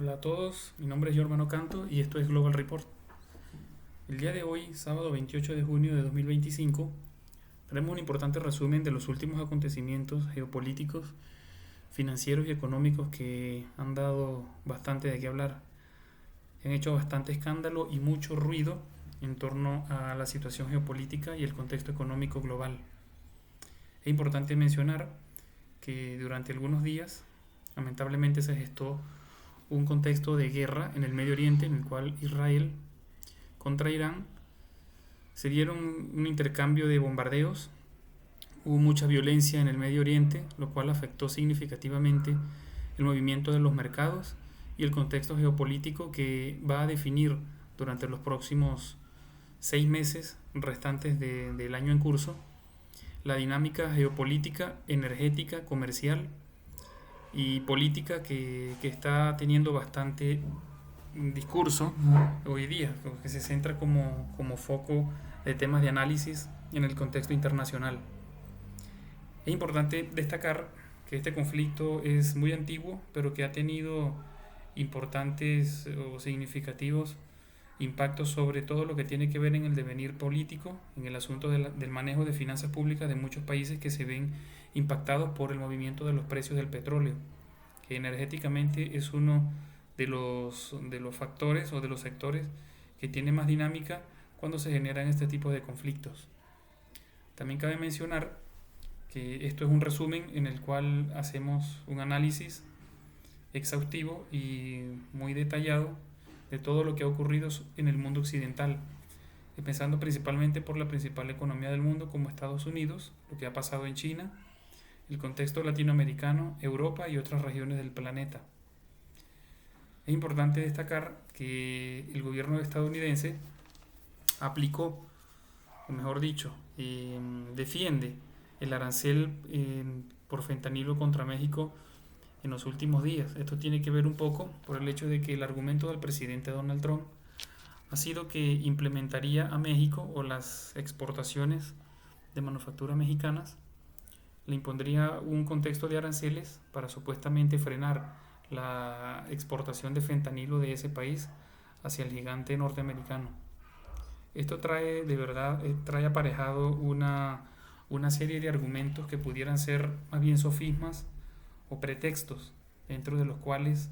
Hola a todos, mi nombre es Giormano Canto y esto es Global Report. El día de hoy, sábado 28 de junio de 2025, haremos un importante resumen de los últimos acontecimientos geopolíticos, financieros y económicos que han dado bastante de qué hablar. Han hecho bastante escándalo y mucho ruido en torno a la situación geopolítica y el contexto económico global. Es importante mencionar que durante algunos días, lamentablemente se gestó un contexto de guerra en el Medio Oriente en el cual Israel contra Irán se dieron un intercambio de bombardeos, hubo mucha violencia en el Medio Oriente, lo cual afectó significativamente el movimiento de los mercados y el contexto geopolítico que va a definir durante los próximos 6 meses restantes del año en curso la dinámica geopolítica, energética, comercial y política que está teniendo bastante discurso hoy día, que se centra como foco de temas de análisis en el contexto internacional. Es importante destacar que este conflicto es muy antiguo, pero que ha tenido importantes o significativos impactos sobre todo lo que tiene que ver en el devenir político, en el asunto del manejo de finanzas públicas de muchos países que se ven impactados por el movimiento de los precios del petróleo, que energéticamente es uno de los factores o de los sectores que tiene más dinámica cuando se generan este tipo de conflictos. También cabe mencionar que esto es un resumen en el cual hacemos un análisis exhaustivo y muy detallado de todo lo que ha ocurrido en el mundo occidental, empezando principalmente por la principal economía del mundo como Estados Unidos, lo que ha pasado en China, el contexto latinoamericano, Europa y otras regiones del planeta. Es importante destacar que el gobierno estadounidense aplicó, o mejor dicho, defiende el arancel por fentanilo contra México en los últimos días. Esto tiene que ver un poco por el hecho de que el argumento del presidente Donald Trump ha sido que implementaría a México o las exportaciones de manufacturas mexicanas le impondría un contexto de aranceles para supuestamente frenar la exportación de fentanilo de ese país hacia el gigante norteamericano. Esto trae de verdad, trae aparejado una serie de argumentos que pudieran ser más bien sofismas o pretextos, dentro de los cuales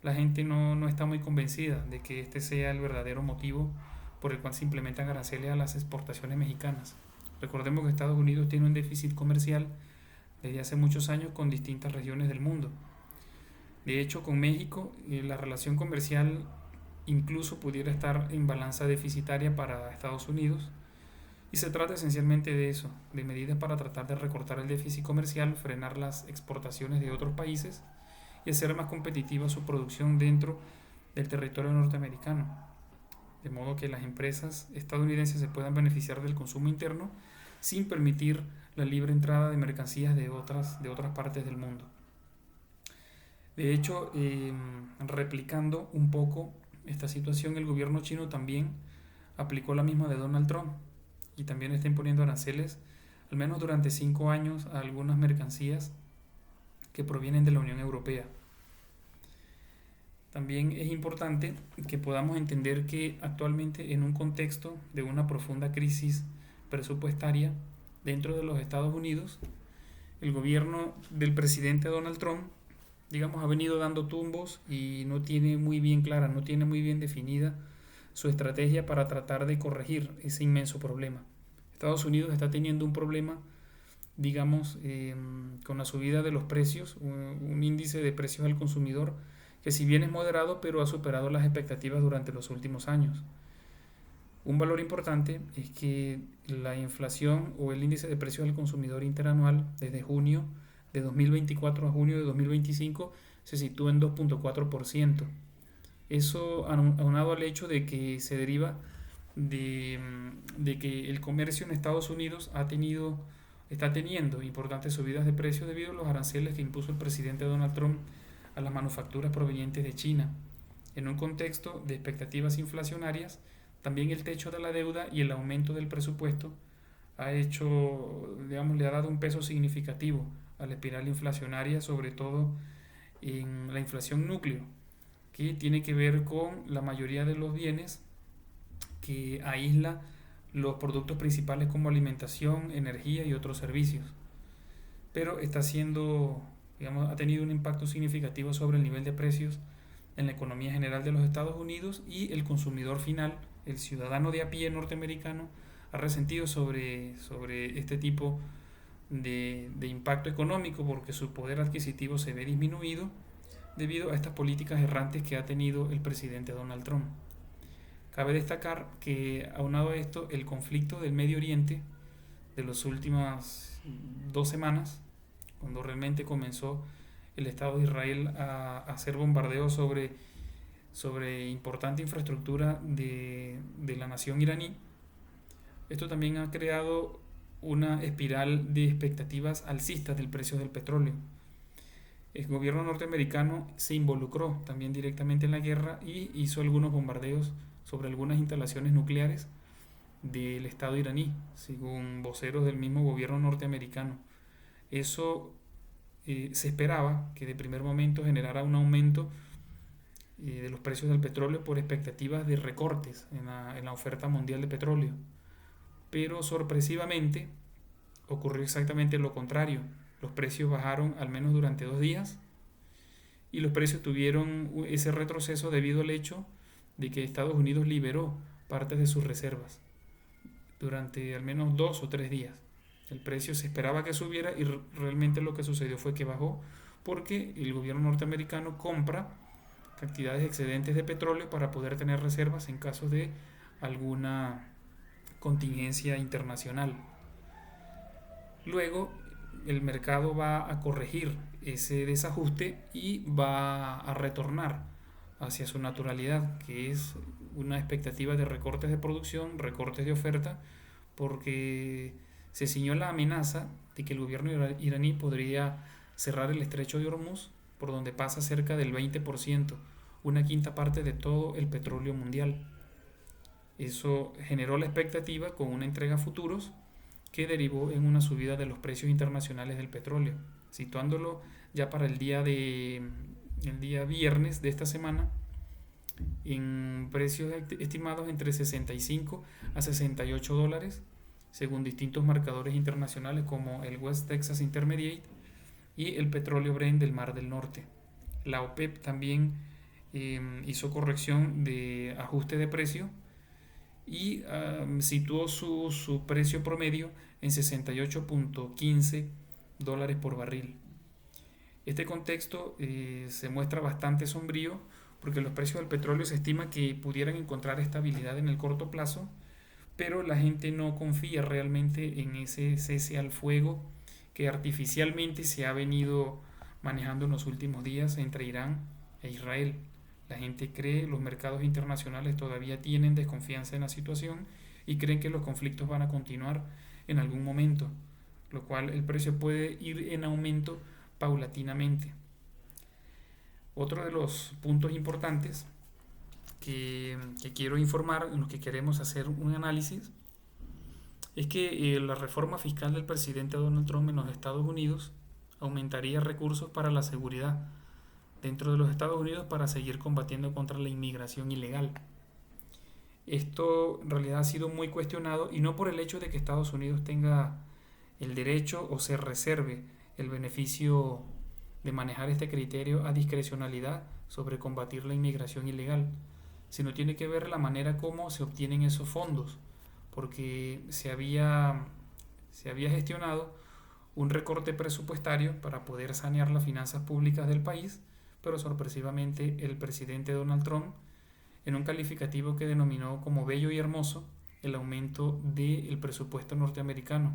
la gente no está muy convencida de que este sea el verdadero motivo por el cual se implementan aranceles a las exportaciones mexicanas. Recordemos que Estados Unidos tiene un déficit comercial desde hace muchos años con distintas regiones del mundo. De hecho, con México la relación comercial incluso pudiera estar en balanza deficitaria para Estados Unidos, y se trata esencialmente de eso, de medidas para tratar de recortar el déficit comercial, frenar las exportaciones de otros países y hacer más competitiva su producción dentro del territorio norteamericano, de modo que las empresas estadounidenses se puedan beneficiar del consumo interno sin permitir la libre entrada de mercancías de otras partes del mundo. De hecho, replicando un poco esta situación, el gobierno chino también aplicó la misma de Donald Trump y también está imponiendo aranceles, al menos durante 5 años, a algunas mercancías que provienen de la Unión Europea. También es importante que podamos entender que actualmente, en un contexto de una profunda crisis presupuestaria dentro de los Estados Unidos, el gobierno del presidente Donald Trump, digamos, ha venido dando tumbos y no tiene muy bien clara, no tiene muy bien definida su estrategia para tratar de corregir ese inmenso problema. Estados Unidos está teniendo un problema, digamos, con la subida de los precios, un índice de precios al consumidor que si bien es moderado, pero ha superado las expectativas durante los últimos años. Un valor importante es que la inflación o el índice de precios al consumidor interanual desde junio de 2024 a junio de 2025 se sitúa en 2.4%. Eso aunado al hecho de que se deriva de que el comercio en Estados Unidos está teniendo importantes subidas de precios debido a los aranceles que impuso el presidente Donald Trump a las manufacturas provenientes de China. En un contexto de expectativas inflacionarias, también el techo de la deuda y el aumento del presupuesto le ha dado un peso significativo a la espiral inflacionaria, sobre todo en la inflación núcleo, que tiene que ver con la mayoría de los bienes que aísla los productos principales como alimentación, energía y otros servicios. Pero está siendo, digamos, ha tenido un impacto significativo sobre el nivel de precios en la economía general de los Estados Unidos, y el consumidor final, el ciudadano de a pie norteamericano, ha resentido sobre este tipo de impacto económico, porque su poder adquisitivo se ve disminuido debido a estas políticas errantes que ha tenido el presidente Donald Trump. Cabe destacar que, aunado a esto, el conflicto del Medio Oriente de las últimas 2 semanas, cuando realmente comenzó el Estado de Israel a hacer bombardeos sobre importante infraestructura de la nación iraní, esto también ha creado una espiral de expectativas alcistas del precio del petróleo. El gobierno norteamericano se involucró también directamente en la guerra y hizo algunos bombardeos sobre algunas instalaciones nucleares del Estado iraní, según voceros del mismo gobierno norteamericano. Eso se esperaba que de primer momento generara un aumento de los precios del petróleo por expectativas de recortes en la oferta mundial de petróleo. Pero sorpresivamente ocurrió exactamente lo contrario. Los precios bajaron al menos durante 2 días, y los precios tuvieron ese retroceso debido al hecho de que Estados Unidos liberó partes de sus reservas durante al menos 2 o 3 días. El precio se esperaba que subiera y realmente lo que sucedió fue que bajó, porque el gobierno norteamericano compra cantidades excedentes de petróleo para poder tener reservas en caso de alguna contingencia internacional. Luego el mercado va a corregir ese desajuste y va a retornar hacia su naturalidad, que es una expectativa de recortes de producción, recortes de oferta, porque se ciñó la amenaza de que el gobierno iraní podría cerrar el estrecho de Hormuz, por donde pasa cerca del 20%, una quinta parte de todo el petróleo mundial. Eso generó la expectativa con una entrega a futuros que derivó en una subida de los precios internacionales del petróleo, situándolo ya para el día viernes de esta semana en precios estimados entre 65 a 68 dólares, según distintos marcadores internacionales como el West Texas Intermediate y el petróleo Brent del Mar del Norte. La OPEP también hizo corrección de ajuste de precio y situó su precio promedio en 68.15 dólares por barril. Este contexto se muestra bastante sombrío, porque los precios del petróleo se estima que pudieran encontrar estabilidad en el corto plazo, pero la gente no confía realmente en ese cese al fuego que artificialmente se ha venido manejando en los últimos días entre Irán e Israel. La gente cree, los mercados internacionales todavía tienen desconfianza en la situación y creen que los conflictos van a continuar en algún momento, lo cual el precio puede ir en aumento paulatinamente. Otro de los puntos importantes que quiero informar, en los que queremos hacer un análisis, es que la reforma fiscal del presidente Donald Trump en los Estados Unidos aumentaría recursos para la seguridad dentro de los Estados Unidos para seguir combatiendo contra la inmigración ilegal. Esto en realidad ha sido muy cuestionado, y no por el hecho de que Estados Unidos tenga el derecho o se reserve el beneficio de manejar este criterio a discrecionalidad sobre combatir la inmigración ilegal, sino tiene que ver la manera como se obtienen esos fondos, porque se había gestionado un recorte presupuestario para poder sanear las finanzas públicas del país, pero sorpresivamente el presidente Donald Trump, en un calificativo que denominó como bello y hermoso el aumento del presupuesto norteamericano.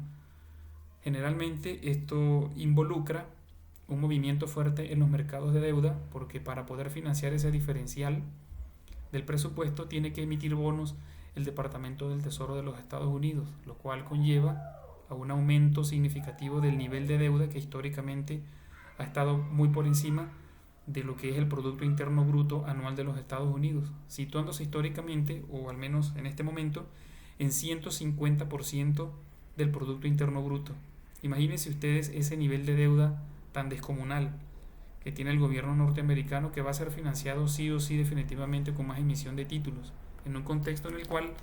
Generalmente esto involucra un movimiento fuerte en los mercados de deuda, porque para poder financiar ese diferencial del presupuesto tiene que emitir bonos el Departamento del Tesoro de los Estados Unidos, lo cual conlleva a un aumento significativo del nivel de deuda, que históricamente ha estado muy por encima de lo que es el Producto Interno Bruto anual de los Estados Unidos, situándose históricamente, o al menos en este momento, en 150% del Producto Interno Bruto. Imagínense ustedes ese nivel de deuda tan descomunal, que tiene el gobierno norteamericano, que va a ser financiado sí o sí definitivamente con más emisión de títulos, en un contexto en el cual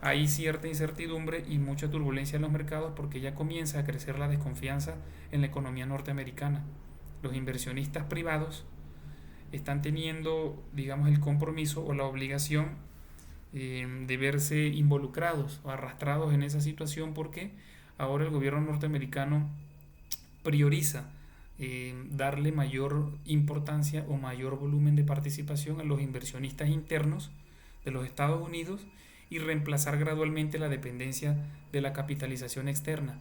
hay cierta incertidumbre y mucha turbulencia en los mercados porque ya comienza a crecer la desconfianza en la economía norteamericana. Los inversionistas privados están teniendo, digamos, el compromiso o la obligación de verse involucrados o arrastrados en esa situación porque ahora el gobierno norteamericano prioriza darle mayor importancia o mayor volumen de participación a los inversionistas internos de los Estados Unidos y reemplazar gradualmente la dependencia de la capitalización externa.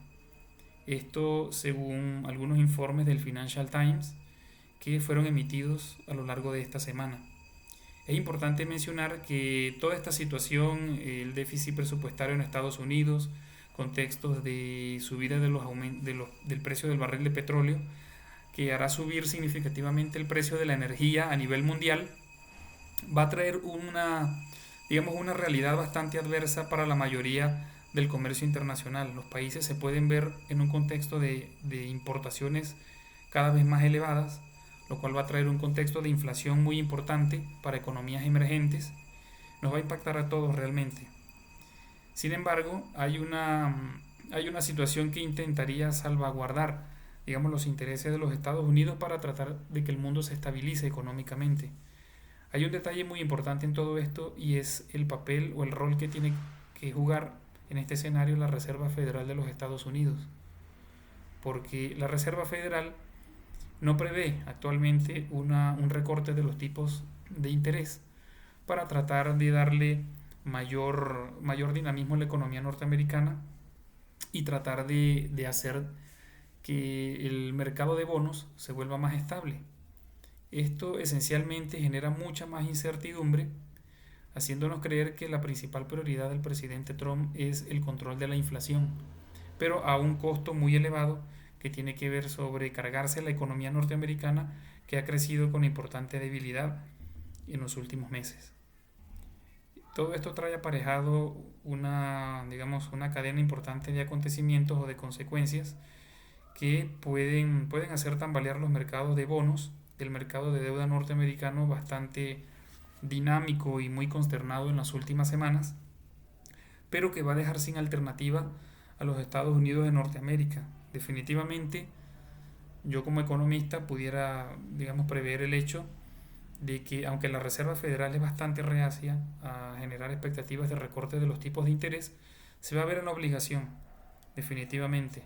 Esto según algunos informes del Financial Times que fueron emitidos a lo largo de esta semana. Es importante mencionar que toda esta situación, el déficit presupuestario en Estados Unidos, contextos de subida del precio del barril de petróleo, que hará subir significativamente el precio de la energía a nivel mundial, va a traer una realidad bastante adversa para la mayoría del comercio internacional. Los países se pueden ver en un contexto de importaciones cada vez más elevadas, lo cual va a traer un contexto de inflación muy importante para economías emergentes. Nos va a impactar a todos realmente. Sin embargo, hay una situación que intentaría salvaguardar, digamos, los intereses de los Estados Unidos para tratar de que el mundo se estabilice económicamente. Hay un detalle muy importante en todo esto y es el papel o el rol que tiene que jugar en este escenario la Reserva Federal de los Estados Unidos. Porque la Reserva Federal no prevé actualmente un recorte de los tipos de interés para tratar de darle mayor dinamismo a la economía norteamericana y tratar de hacer que el mercado de bonos se vuelva más estable. Esto esencialmente genera mucha más incertidumbre, haciéndonos creer que la principal prioridad del presidente Trump es el control de la inflación, pero a un costo muy elevado que tiene que ver sobre cargarse la economía norteamericana, que ha crecido con importante debilidad en los últimos meses. Todo esto trae aparejado una cadena importante de acontecimientos o de consecuencias que pueden hacer tambalear los mercados de bonos, el mercado de deuda norteamericano bastante dinámico y muy consternado en las últimas semanas, pero que va a dejar sin alternativa a los Estados Unidos de Norteamérica. Definitivamente, yo como economista pudiera, digamos, prever el hecho de que aunque la Reserva Federal es bastante reacia a generar expectativas de recorte de los tipos de interés, se va a ver en la obligación, definitivamente,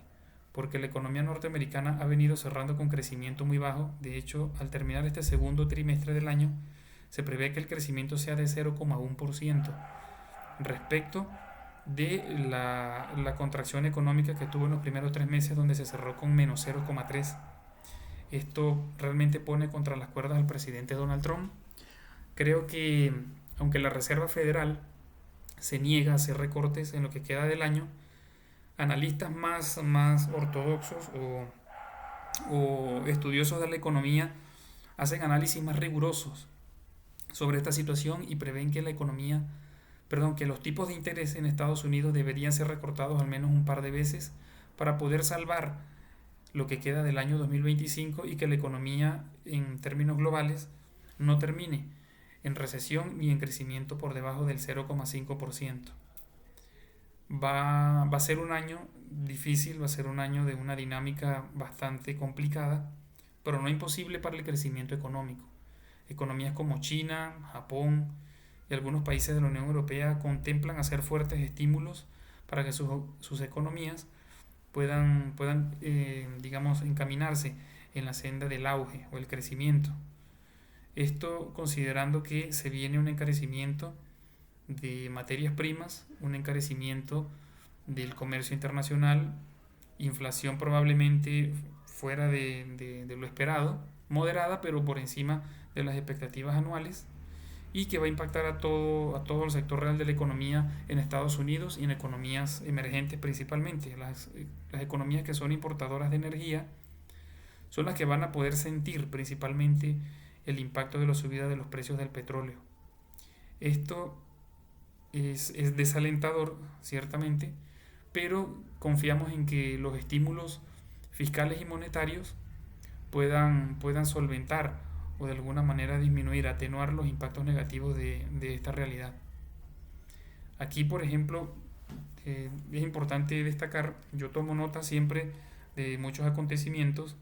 porque la economía norteamericana ha venido cerrando con crecimiento muy bajo. De hecho, al terminar este segundo trimestre del año, se prevé que el crecimiento sea de 0,1% respecto de la contracción económica que tuvo en los primeros 3 meses, donde se cerró con menos 0,3%. Esto realmente pone contra las cuerdas al presidente Donald Trump. Creo que aunque la Reserva Federal se niega a hacer recortes en lo que queda del año, analistas más ortodoxos o estudiosos de la economía hacen análisis más rigurosos sobre esta situación y prevén que que los tipos de interés en Estados Unidos deberían ser recortados al menos un par de veces para poder salvar lo que queda del año 2025 y que la economía en términos globales no termine en recesión ni en crecimiento por debajo del 0,5%. Va a ser un año difícil, va a ser un año de una dinámica bastante complicada, pero no imposible para el crecimiento económico. Economías como China, Japón y algunos países de la Unión Europea contemplan hacer fuertes estímulos para que sus economías puedan digamos, encaminarse en la senda del auge o el crecimiento. Esto considerando que se viene un encarecimiento de materias primas, un encarecimiento del comercio internacional, inflación probablemente fuera de lo esperado, moderada, pero por encima de las expectativas anuales, y que va a impactar a todo el sector real de la economía en Estados Unidos y en economías emergentes principalmente. Las economías que son importadoras de energía son las que van a poder sentir principalmente el impacto de la subida de los precios del petróleo. Esto es desalentador, ciertamente, pero confiamos en que los estímulos fiscales y monetarios puedan solventar o de alguna manera disminuir, atenuar los impactos negativos de esta realidad. Aquí, por ejemplo, es importante destacar, yo tomo nota siempre de muchos acontecimientos,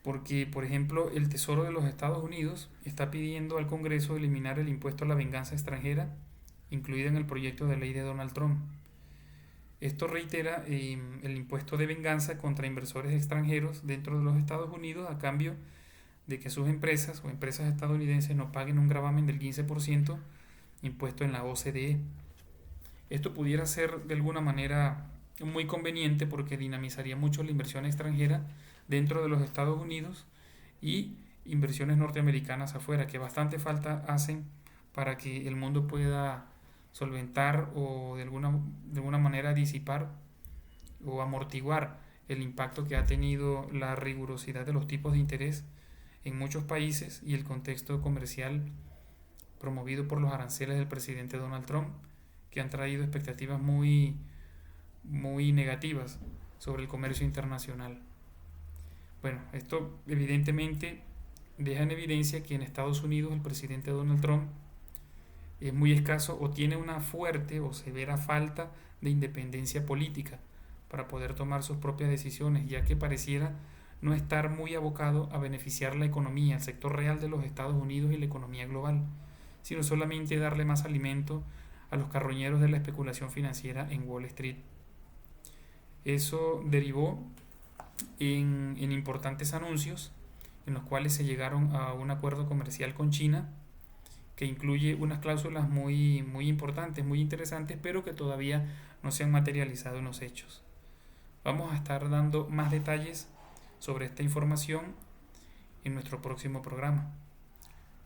porque, por ejemplo, el Tesoro de los Estados Unidos está pidiendo al Congreso eliminar el impuesto a la venganza extranjera, incluida en el proyecto de ley de Donald Trump. Esto reitera el impuesto de venganza contra inversores extranjeros dentro de los Estados Unidos a cambio de que sus empresas o empresas estadounidenses no paguen un gravamen del 15% impuesto en la OCDE. Esto pudiera ser de alguna manera muy conveniente porque dinamizaría mucho la inversión extranjera dentro de los Estados Unidos y inversiones norteamericanas afuera, que bastante falta hacen para que el mundo pueda solventar o de alguna manera disipar o amortiguar el impacto que ha tenido la rigurosidad de los tipos de interés en muchos países y el contexto comercial promovido por los aranceles del presidente Donald Trump, que han traído expectativas muy negativas sobre el comercio internacional. Bueno, esto evidentemente deja en evidencia que en Estados Unidos el presidente Donald Trump es muy escaso o tiene una fuerte o severa falta de independencia política para poder tomar sus propias decisiones, ya que pareciera no estar muy abocado a beneficiar la economía, el sector real de los Estados Unidos y la economía global, sino solamente darle más alimento a los carroñeros de la especulación financiera en Wall Street. Eso derivó en importantes anuncios en los cuales se llegaron a un acuerdo comercial con China que incluye unas cláusulas muy importantes, muy interesantes, pero que todavía no se han materializado en los hechos. Vamos a estar dando más detalles sobre esta información en nuestro próximo programa.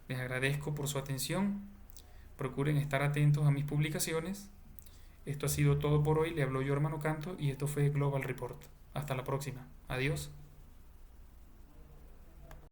Les agradezco por su atención. Procuren estar atentos a mis publicaciones. Esto ha sido todo por hoy. Le habló yo, hermano Canto, y esto fue Global Report. Hasta la próxima. Adiós.